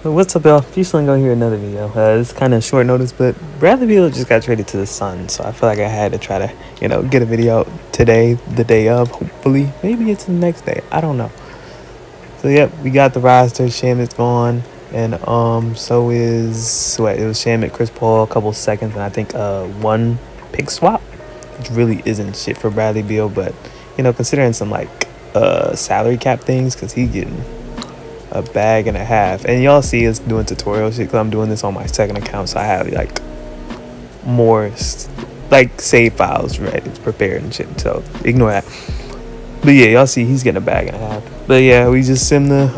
What's up, y'all? If you still gonna hear another video, it's kind of short notice, but Bradley Beal just got traded to the Suns, so I feel like I had to try to, get a video out today, the day of. Hopefully, maybe it's the next day. I don't know. So yep, we got the roster. Shamit's gone, and so is what? It was Shamit, Chris Paul, a couple seconds, and I think one pick swap, which really isn't shit for Bradley Beal, but considering some salary cap things, because he's getting a bag and a half. And y'all see us doing tutorial shit because I'm doing this on my second account, so I have more save files ready, prepared and shit. So ignore that. But yeah, y'all see he's getting a bag and a half. But yeah, we just sim the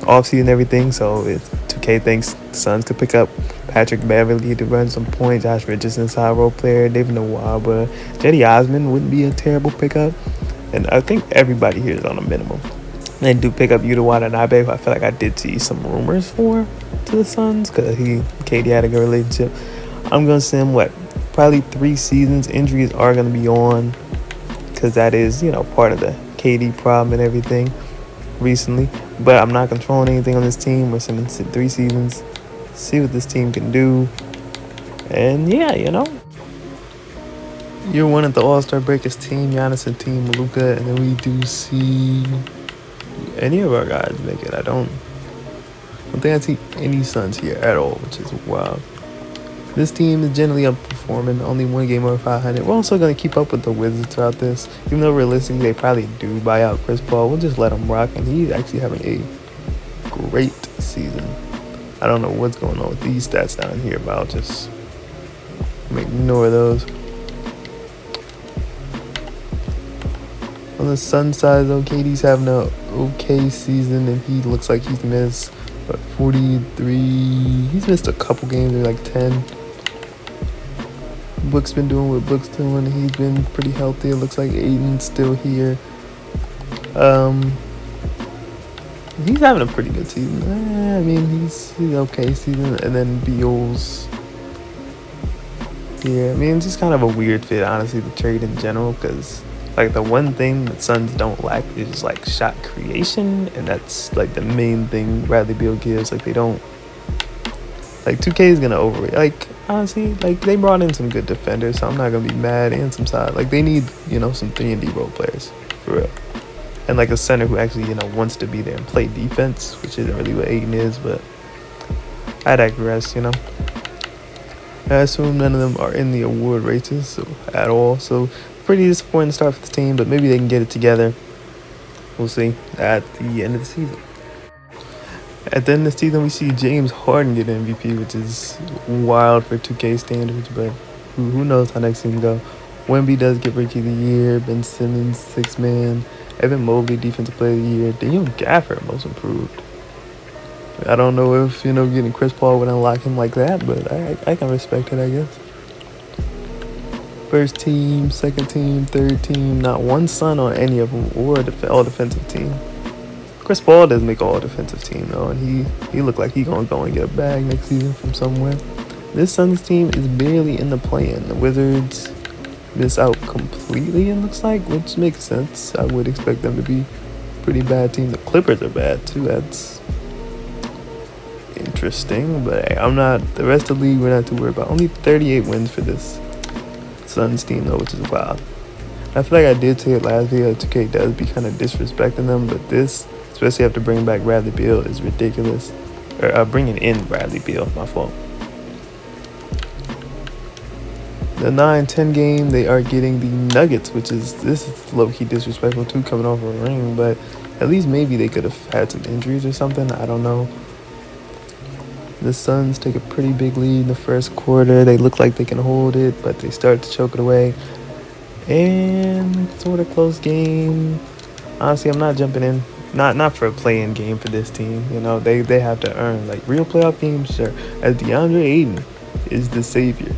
offseason and everything. So it's 2K thinks the Suns could pick up Patrick Beverly to run some points. Josh Richardson, side role player. David Nwaba, Jetty Osman wouldn't be a terrible pickup. And I think everybody here is on a minimum. They do pick up Yuta Watanabe, who I feel like I did see some rumors for to the Suns because KD had a good relationship. I'm going to send probably 3 seasons. Injuries are going to be on because that is, part of the KD problem and everything recently. But I'm not controlling anything on this team. We're sending 3 seasons, see what this team can do. And yeah, Year 1 at the All-Star break is Team Giannis and Team Luka, and then we do see any of our guys make it. I don't think I see any Suns here at all, which is wild. This team is generally underperforming, only 1 game over 500. We're also going to keep up with the Wizards throughout this, even though realistically they probably do buy out Chris Paul. We'll just let him rock, and he's actually having a great season. I don't know what's going on with these stats down here, but I'll just ignore those. On the Sun side, though, KD's having a okay season, and he looks like he's missed 43. He's missed a couple games, maybe 10. Book's been doing what Book's doing. He's been pretty healthy. It looks like Aiden's still here. He's having a pretty good season. He's okay season. And then Beal's here. It's just kind of a weird fit, honestly, the trade in general, because the one thing that Suns don't lack is just shot creation, and that's the main thing Bradley Beal gives. They don't 2K is gonna overrate. Honestly, they brought in some good defenders, so I'm not gonna be mad. And some side, they need some 3-and-D role players for real, and a center who actually wants to be there and play defense, which isn't really what Aiden is. But I digress. I assume none of them are in the award races at all. So pretty disappointing start for the team, but maybe they can get it together. We'll see at the end of the season. At the end of the season, we see James Harden get MVP, which is wild for 2K standards, but who knows how next season go. Wemby does get Rookie of the Year. Ben Simmons, 6-man. Evan Mobley, Defensive Player of the Year. Daniel Gafford, Most Improved. I don't know if, getting Chris Paul would unlock him like that, but I can respect it, I guess. First team, second team, third team, not one Sun on any of them, or all defensive team. Chris Paul does make all defensive team though, and he looked like he gonna go and get a bag next season from somewhere. This Suns team is barely in the play-in. The Wizards miss out completely, it looks like, which makes sense. I would expect them to be a pretty bad team. The Clippers are bad too. That's interesting, but hey, the rest of the league we're not too worried about. Only 38 wins for this Suns team though, which is wild. I feel like I did say it last video, 2K does be kind of disrespecting them, but this, especially after bringing back Bradley Beal, is ridiculous. Or bringing in Bradley Beal, my fault. The 9-10 game, they are getting the Nuggets, this is low-key disrespectful too, coming off a ring, but at least maybe they could have had some injuries or something, I don't know. The Suns take a pretty big lead in the first quarter. They look like they can hold it, but they start to choke it away. And sort of close game. Honestly, I'm not jumping in. Not for a play-in game for this team. They have to earn real playoff games. Sure, as DeAndre Ayton is the savior.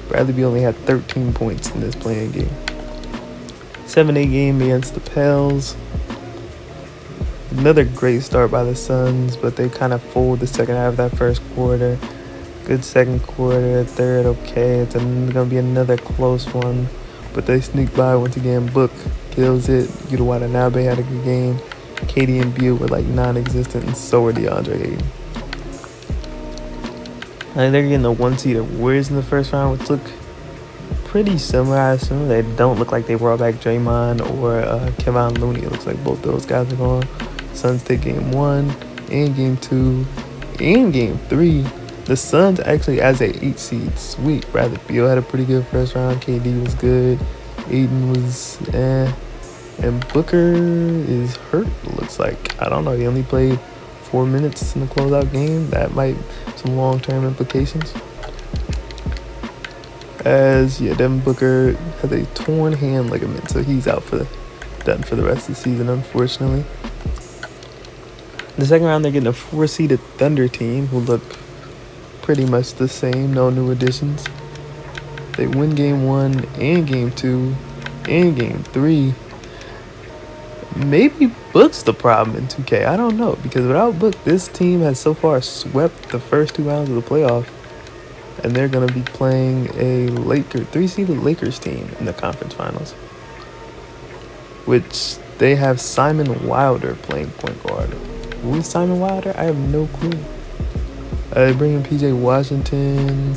Bradley Beal only had 13 points in this play-in game. 7-8 game against the Pels. Another great start by the Suns, but they kind of fold the second half of that first quarter. Good second quarter, third okay. It's going to be another close one, but they sneak by once again. Book kills it. Yuta Watanabe had a good game. KD and Beal were non-existent, and so were DeAndre Ayton. They're getting the 1-seeded Warriors in the first round, which look pretty similar, I assume. They don't look like they brought back Draymond or Kevin Looney. It looks like both those guys are gone. Suns take game 1 and game 2 and game 3. The Suns actually as a 8 seed. Sweet. Bradley Beal had a pretty good first round. KD was good. Aiden was and Booker is hurt, it looks like. I don't know. He only played 4 minutes in the closeout game. That might some long-term implications. Devin Booker has a torn hand ligament, so he's done for the rest of the season, unfortunately. In the second round, they're getting a 4-seeded Thunder team who look pretty much the same, no new additions. They win game 1 and game 2 and game 3. Maybe Book's the problem in 2K. I don't know, because without Book, this team has so far swept the first 2 rounds of the playoffs, and they're going to be playing a 3-seeded Lakers team in the conference finals, which they have Simon Wilder playing point guard. Who is Simon Wilder? I have no clue. They bring in PJ Washington.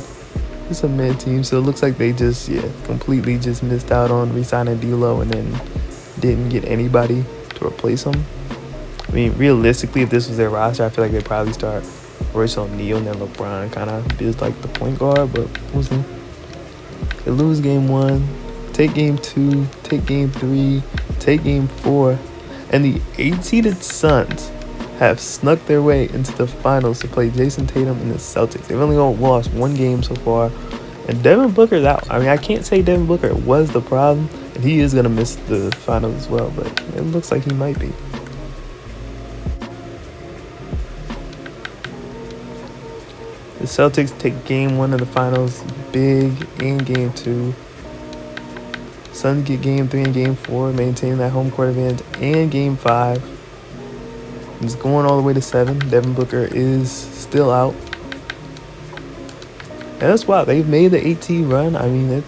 It's a mid team, so it looks like they just completely just missed out on re-signing D'Lo and then didn't get anybody to replace him. I mean, realistically, if this was their roster, I feel like they'd probably start Royce O'Neal and then LeBron kind of is like the point guard, but we'll see. They lose game 1, take game 2, take game 3, take game 4, and the 8-seeded Suns have snuck their way into the finals to play Jason Tatum and the Celtics. They've only lost 1 game so far, and Devin Booker's out. I mean, I can't say Devin Booker was the problem, and he is going to miss the finals as well, but it looks like he might be. The Celtics take game 1 of the finals big in game 2. Suns get game 3 and game 4, maintaining that home court advantage, and game 5. It's going all the way to 7. Devin Booker is still out. And that's why they've made the 8-seed run. I mean,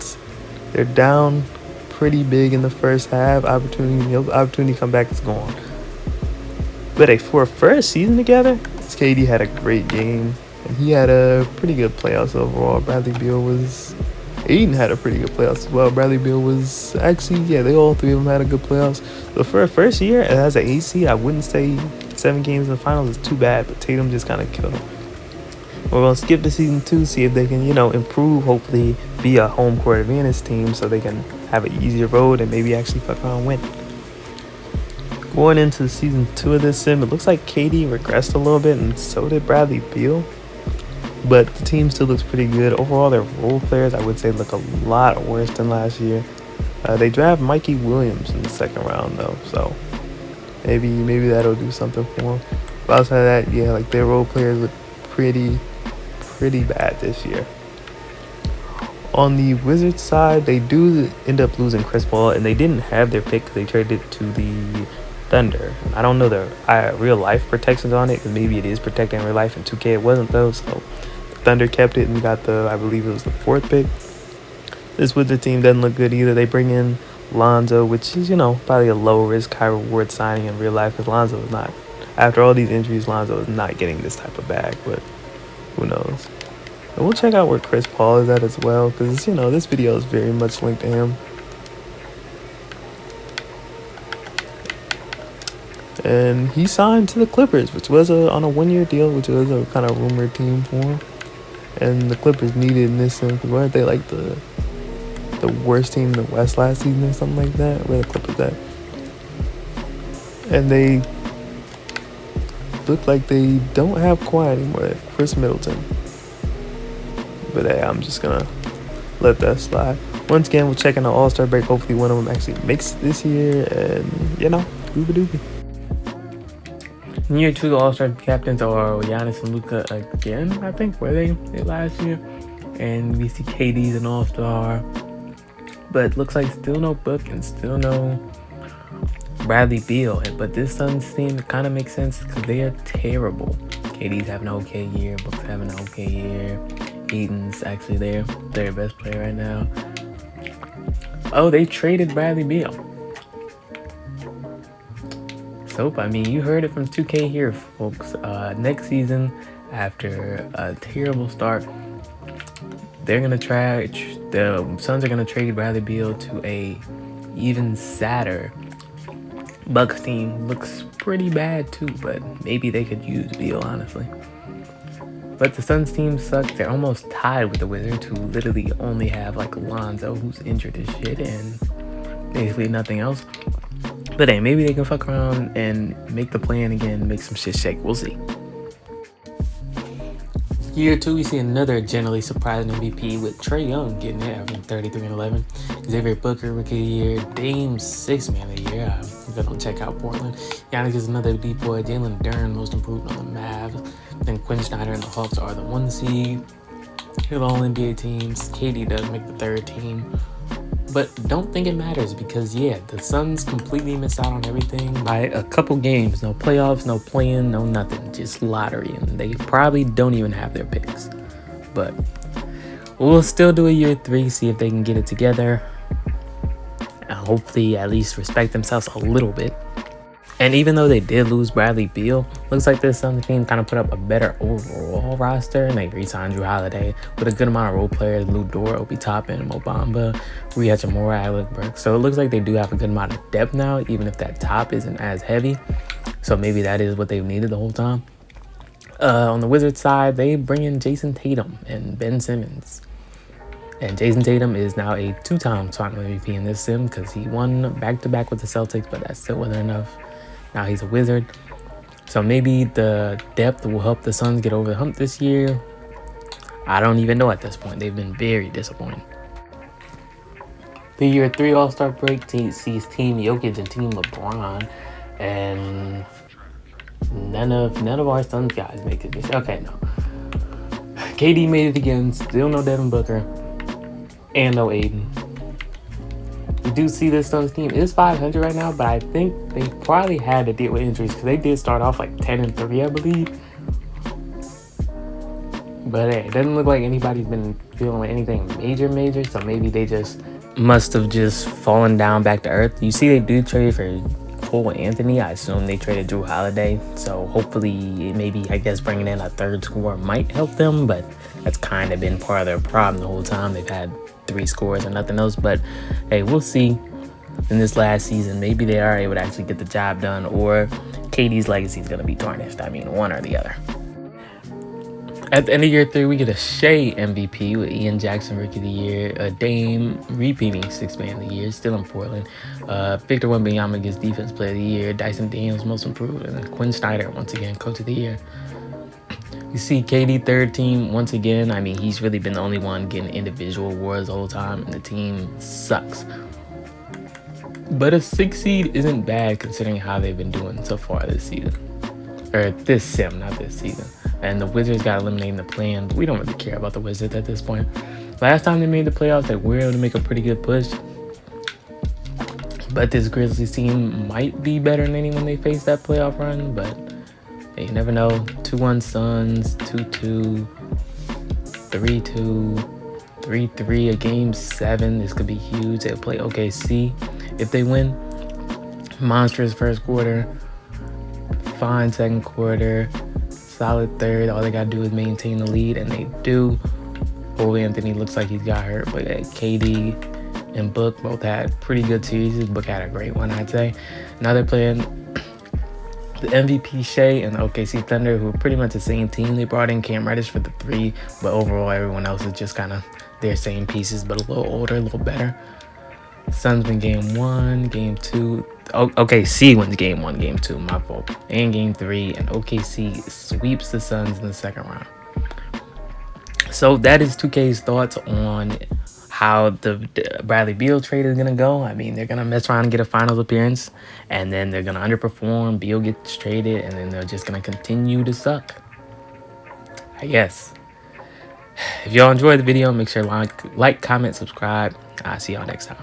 they're down pretty big in the first half. Opportunity to come back is gone. But for a first season together, KD had a great game, and he had a pretty good playoffs overall. Aiden had a pretty good playoffs as well. Bradley Beal was actually, they all 3 of them had a good playoffs. So for a first year as an 8 seed, I wouldn't say 7 games in the finals is too bad, but Tatum just kind of killed him. We're going to skip to season 2, see if they can, improve, hopefully be a home court advantage team so they can have an easier road and maybe actually fuck around and win. Going into season 2 of this sim, it looks like KD regressed a little bit, and so did Bradley Beal. But the team still looks pretty good. Overall, their role players, I would say, look a lot worse than last year. They draft Mikey Williams in the second round, though, so maybe that'll do something for them. But outside of that, their role players look pretty bad this year. On the Wizards side, they do end up losing Chris Paul, and they didn't have their pick because they traded it to the Thunder. I don't know the real life protections on it, because maybe it is protecting real life. In 2K it wasn't, though, so the Thunder kept it and got I believe it was the 4th pick. This Wizards team doesn't look good either. They bring in Lonzo, which is, probably a low-risk, high-reward signing in real life, because Lonzo is not, after all these injuries, Lonzo is not getting this type of bag, but who knows. And we'll check out where Chris Paul is at as well, because, this video is very much linked to him. And he signed to the Clippers, which was on a 1-year deal, which was a kind of rumored team for him. And the Clippers needed in this sim, because weren't they like the worst team in the West last season or something like that? Where the Clippers at? And they look like they don't have Kawhi anymore. Chris Middleton. But hey, I'm just gonna let that slide. Once again, we're checking the All-Star break. Hopefully one of them actually makes it this year, and doobie doobie. In year 2, the All-Star captains are Giannis and Luka again, I think, were they last year. And we see KD's an All-Star. But looks like still no Book and still no Bradley Beal. But this Suns team kind of makes sense because they are terrible. KD's having an okay year. Book's having an okay year. Aiden's actually their best player right now. Oh, they traded Bradley Beal. So, I mean, you heard it from 2K here, folks. Next season, after a terrible start. They're gonna try. The Suns are gonna trade Bradley Beal to a even sadder Bucks team. Looks pretty bad too, but maybe they could use Beal, honestly. But the Suns team sucks. They're almost tied with the Wizards, who literally only have like Lonzo, who's injured as shit, and basically nothing else. But hey, maybe they can fuck around and make the plan again, make some shit shake. We'll see. Year 2, we see another generally surprising MVP with Trae Young getting it, averaging 33 and 11. Xavier Booker, Rookie of the Year. Dame, 6th Man of the Year. I'm going to check out Portland. Giannis is another D-boy. Jalen Duren, most improved on the Mavs. Then Quinn Snyder and the Hawks are the 1 seed. Here are the All-NBA teams. KD does make the 3rd team. But don't think it matters because, yeah, the Suns completely missed out on everything by a couple games. No playoffs, no play-in, no nothing. Just lottery. And they probably don't even have their picks. But we'll still do a year 3, see if they can get it together. And hopefully at least respect themselves a little bit. And even though they did lose Bradley Beal, looks like this Suns team kind of put up a better overall roster. And they re-signed Drew Holiday with a good amount of role players: Lou Dort, Obi Toppin, Mo Bamba, Rui Hachimura, Alec Burks. So it looks like they do have a good amount of depth now, even if that top isn't as heavy. So maybe that is what they've needed the whole time. On the Wizards side, they bring in Jason Tatum and Ben Simmons. And Jason Tatum is now a 2-time Final MVP in this sim because he won back-to-back with the Celtics, but that still wasn't enough. Now he's a Wizard. So maybe the depth will help the Suns get over the hump this year. I don't even know at this point. They've been very disappointing. The year 3 All-Star break sees Team Jokic and Team LeBron. And none of our Suns guys make it this year. Okay, no. KD made it again. Still no Devin Booker. And no Aiden. We do see this Suns team is 500 right now, but I think they probably had to deal with injuries because they did start off like 10-3, I believe. But hey, it doesn't look like anybody's been dealing with anything major, so maybe they just must have just fallen down back to earth. You see they do trade for Cole Anthony. I assume they traded Drew Holiday, so hopefully maybe, I guess, bringing in a 3rd scorer might help them, but that's kind of been part of their problem the whole time. They've had 3 scores and nothing else, but hey, we'll see in this last season. Maybe they are able to actually get the job done, or KD's legacy is going to be tarnished. I mean, one or the other. At the end of year 3, we get a Shea MVP with Ian Jackson, Rookie of the Year. A Dame repeating 6th Man of the Year, still in Portland. Victor Wembanyama gets Defense Player of the Year. Dyson Daniels, Most Improved. And then Quinn Snyder, once again, Coach of the Year. You see KD 3rd team once again. I mean, he's really been the only one getting individual awards the whole time, and the team sucks. But a 6 seed isn't bad considering how they've been doing so far this season. Or this sim, not this season. And the Wizards got eliminated in the play-in, but we don't really care about the Wizards at this point. Last time they made the playoffs, they were able to make a pretty good push. But this Grizzlies team might be better than anyone they face that playoff run, but you never know. 2-1 Suns, 2-2, 3-2, 3-3, a game 7. This could be huge. They'll play OKC if they win. Monstrous 1st quarter, fine 2nd quarter, solid 3rd. All they gotta do is maintain the lead, and they do. Cole Anthony looks like he's got hurt, but KD and Book both had pretty good series. Book had a great one, I'd say. Now they're playing the MVP Shea and the OKC Thunder, who are pretty much the same team. They brought in Cam Reddish for the 3, but overall everyone else is just kind of their same pieces, but a little older, a little better. Suns win game 1, game 2. OKC wins game 1, game 2, my fault. And game 3, and OKC sweeps the Suns in the 2nd round. So that is 2K's thoughts on how the Bradley Beal trade is going to go. I mean, they're going to mess around and get a finals appearance, and then they're going to underperform. Beal gets traded, and then they're just going to continue to suck. I guess. If y'all enjoyed the video, make sure to like, comment, subscribe. I'll see y'all next time.